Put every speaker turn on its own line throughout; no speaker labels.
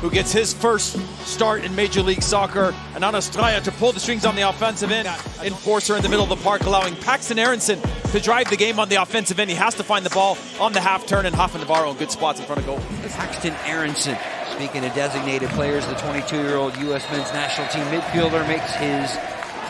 who gets his first start in Major League Soccer, and Anastraya to pull the strings on the offensive end. Enforcer in the middle of the park, allowing Paxton Aronson to drive the game on the offensive end. He has to find the ball on the half turn, and Huff and Navarro in good spots in front of goal.
Paxton Aronson, speaking of designated players, the 22-year-old U.S. men's national team midfielder makes his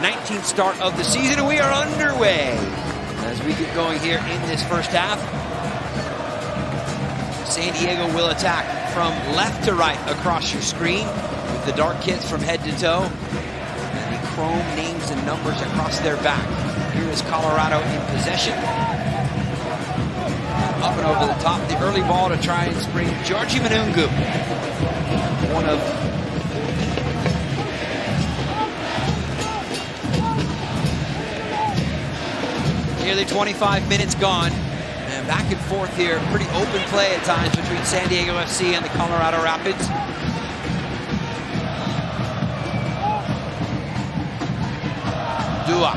19th start of the season, and we are underway as we get going here in this first half. San Diego will attack from left to right across your screen with the dark kits from head to toe and the chrome names and numbers across their back. Here is Colorado in possession. Up and over the top, the early ball to try and spring Georgie Manungu. One of nearly 25 minutes gone. And back and forth here, pretty open play at times between San Diego FC and the Colorado Rapids. Dua.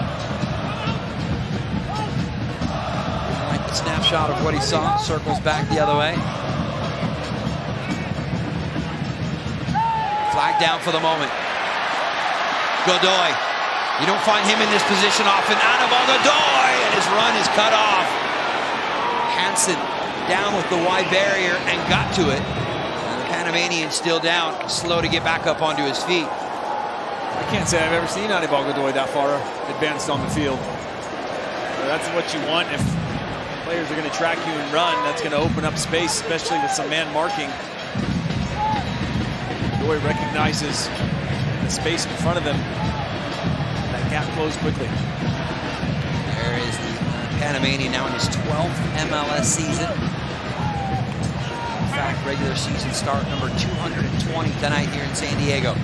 I like the snapshot of what he saw. Circles back the other way. Flag down for the moment. Godoy. You don't find him in this position often. Anibal Godoy, and his run is cut off. Hansen down with the wide barrier and got to it. And the Panamanian still down, slow to get back up onto his feet.
I can't say I've ever seen Anibal Godoy that far advanced on the field. So that's what you want if players are going to track you and run. That's going to open up space, especially with some man marking. Godoy recognizes the space in front of him. That gap closed quickly.
There is the Panamanian now in his 12th MLS season. In fact, regular season start number 220 tonight here in San Diego.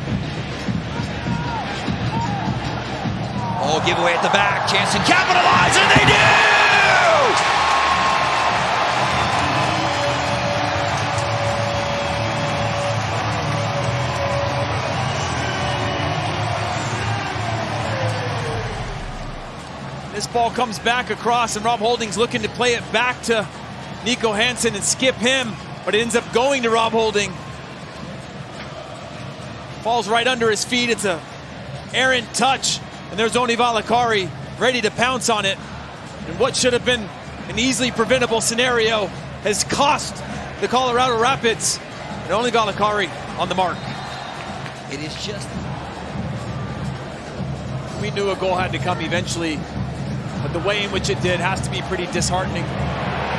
Oh, giveaway at the back. Chance to capitalize, and they do!
This ball comes back across, and Rob Holding's looking to play it back to Nico Hansen and skip him, but it ends up going to Rob Holding. Falls right under his feet. It's a errant touch, and there's Oni Valakari ready to pounce on it. And what should have been an easily preventable scenario has cost the Colorado Rapids, and Oni Valakari on the mark.
It is just...
We knew a goal had to come eventually, but the way in which it did has to be pretty disheartening.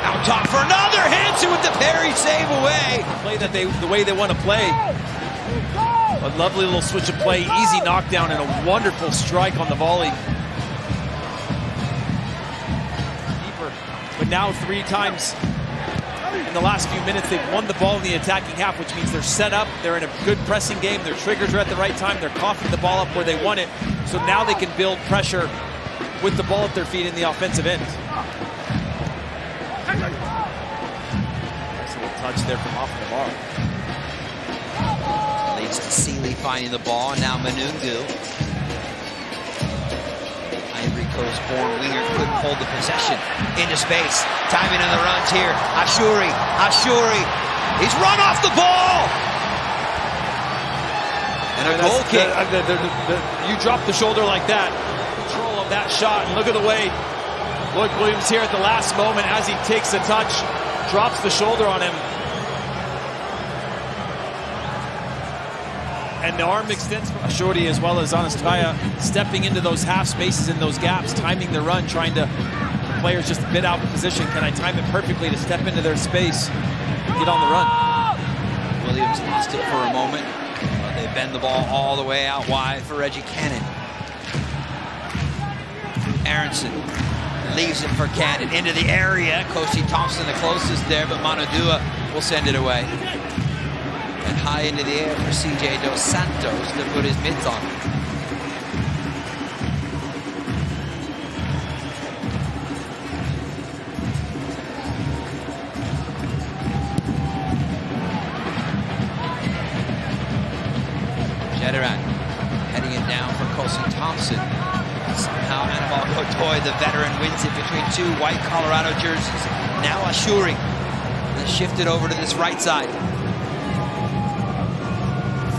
Out top for another. Hansen with the parry save away.
Play that the way they want to play. A lovely little switch of play, easy knockdown, and a wonderful strike on the volley. Keeper, but now 3 times in the last few minutes they've won the ball in the attacking half, which means they're set up, they're in a good pressing game, their triggers are at the right time, they're coughing the ball up where they want it, so now they can build pressure with the ball at their feet in the offensive end. Nice little touch there from off the bar.
Leads to Seeley finding the ball, and now Manungu. Ivory Coast born winger couldn't hold the possession. Into space. Timing on the runs here. Ashuri. He's run off the ball! And a goal kick.
You drop the shoulder like that. Control of that shot, and look at the way Lloyd Williams here at the last moment as he takes the touch, drops the shoulder on him. And the arm extends from Ashuri as well as Anastraya, stepping into those half spaces in those gaps, timing the run, trying to, the players just a bit out of position. Can I time it perfectly to step into their space and get on the run?
Williams lost it for a moment, but they bend the ball all the way out wide for Reggie Cannon. Aronson leaves it for Cannon into the area. Kosi Thompson the closest there, but Manudua will send it away. And high into the air for CJ Dos Santos to put his mitts on. Jederan heading it down for Kosi Thompson. Somehow Anibal Godoy, the veteran, wins it between 2 white Colorado jerseys. Now Ashuri. Then shifted over to this right side.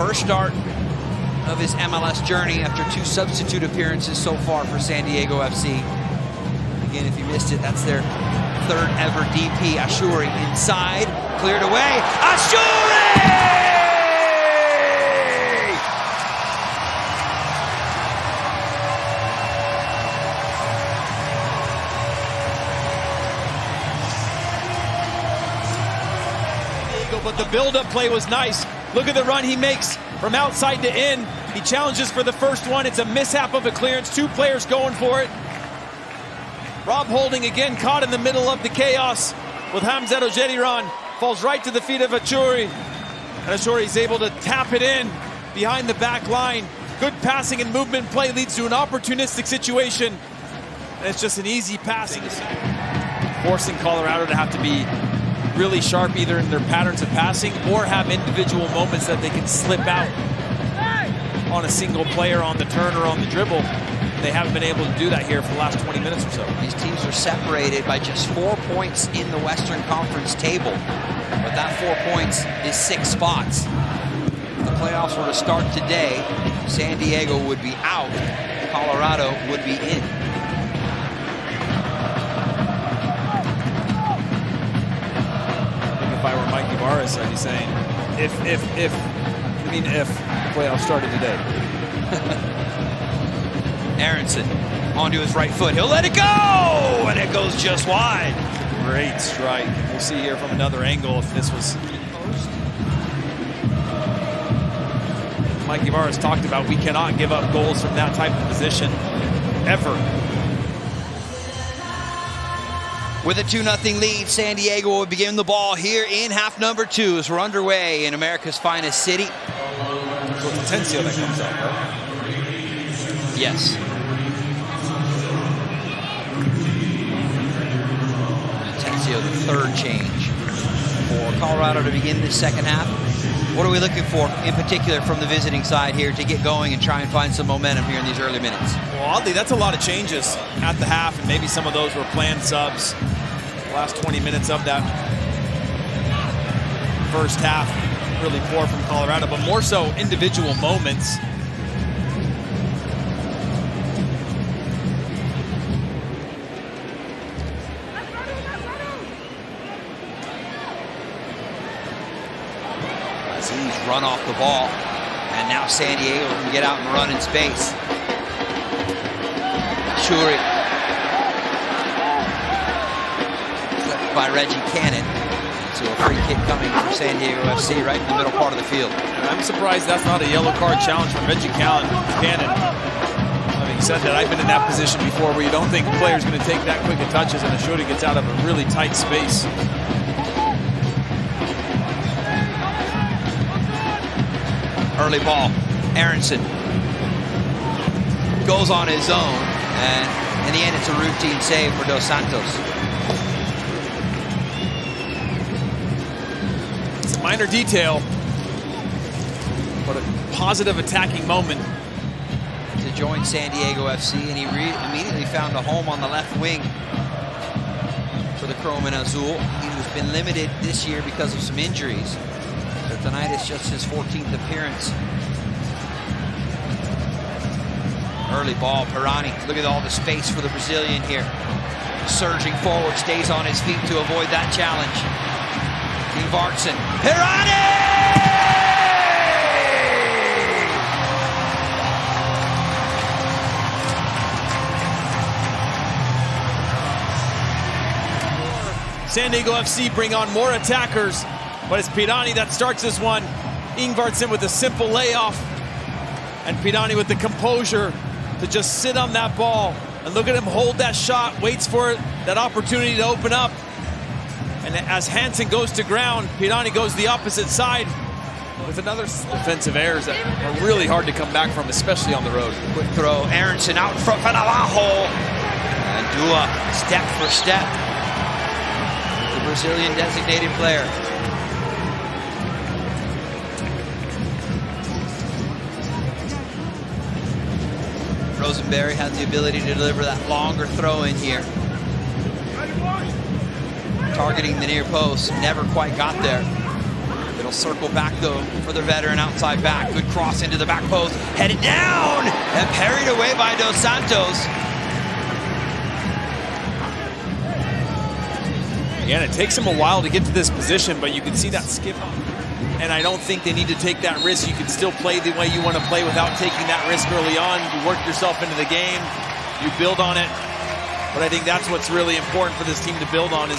First start of his MLS journey after 2 substitute appearances so far for San Diego FC. Again, if you missed it, that's their 3rd ever DP. Ashuri inside, cleared away. Ashuri!
But the build-up play was nice. Look at the run he makes from outside to in. He challenges for the first one. It's a mishap of a clearance. 2 players going for it. Rob Holding again caught in the middle of the chaos with Hamzat Ojediran. Falls right to the feet of Achuri. And Achuri is able to tap it in behind the back line. Good passing and movement play leads to an opportunistic situation. And it's just an easy passing. Forcing Colorado to have to be really sharp either in their patterns of passing or have individual moments that they can slip out on a single player on the turn or on the dribble. They haven't been able to do that here for the last 20 minutes or so.
These teams are separated by just 4 points in the Western Conference table. But that 4 points is 6 spots. If the playoffs were to start today, San Diego would be out, Colorado would be in.
If I were Mike Ibarras, I'd be saying, if the playoffs started today.
Aronson onto his right foot. He'll let it go! And it goes just wide.
Great strike. We'll see here from another angle if this was... Mike Ibarras talked about we cannot give up goals from that type of position, ever.
With a 2-0 lead, San Diego will begin the ball here in half number 2 as we're underway in America's finest city.
So it's Atencio that comes up, right?
Yes. Atencio, the 3rd change for Colorado to begin this second half. What are we looking for in particular from the visiting side here to get going and try and find some momentum here in these early minutes?
Well, oddly, that's a lot of changes at the half, and maybe some of those were planned subs. The last 20 minutes of that first half, really poor from Colorado, but more so individual moments.
He's run off the ball, and now San Diego can get out and run in space. Shuri slipped by Reggie Cannon. So a free kick coming from San Diego FC right in the middle part of the field.
And I'm surprised that's not a yellow card challenge from Reggie Cannon. Having said that, I've been in that position before where you don't think the player's going to take that quick of touches, and Ashuri gets out of a really tight space.
Early ball, Aronson goes on his own, and in the end it's a routine save for Dos Santos.
It's a minor detail, but a positive attacking moment.
To join San Diego FC, and he immediately found a home on the left wing for the Chrome and Azul. He has been limited this year because of some injuries. But tonight it's just his 14th appearance. Early ball, Pirani. Look at all the space for the Brazilian here. Surging forward, stays on his feet to avoid that challenge. Ingvartsen. Pirani!
San Diego FC bring on more attackers, but it's Pirani that starts this one. Ingvartsen with a simple layoff, and Pirani with the composure to just sit on that ball. And look at him hold that shot, waits for that opportunity to open up. And as Hansen goes to ground, Pirani goes the opposite side with another defensive errors that are really hard to come back from, especially on the road.
Quick throw, Aronson out in front, Fanabajo. And Dua, step for step. The Brazilian designated player. Rosenberry has the ability to deliver that longer throw in here. Targeting the near post, never quite got there. Been They'll circle back, though, for their veteran outside back. Good cross into the back post. Headed down and parried away by Dos Santos.
Again, it takes them a while to get to this position, but you can see that skip. And I don't think they need to take that risk. You can still play the way you want to play without taking that risk early on. You work yourself into the game. You build on it. But I think that's what's really important for this team to build on is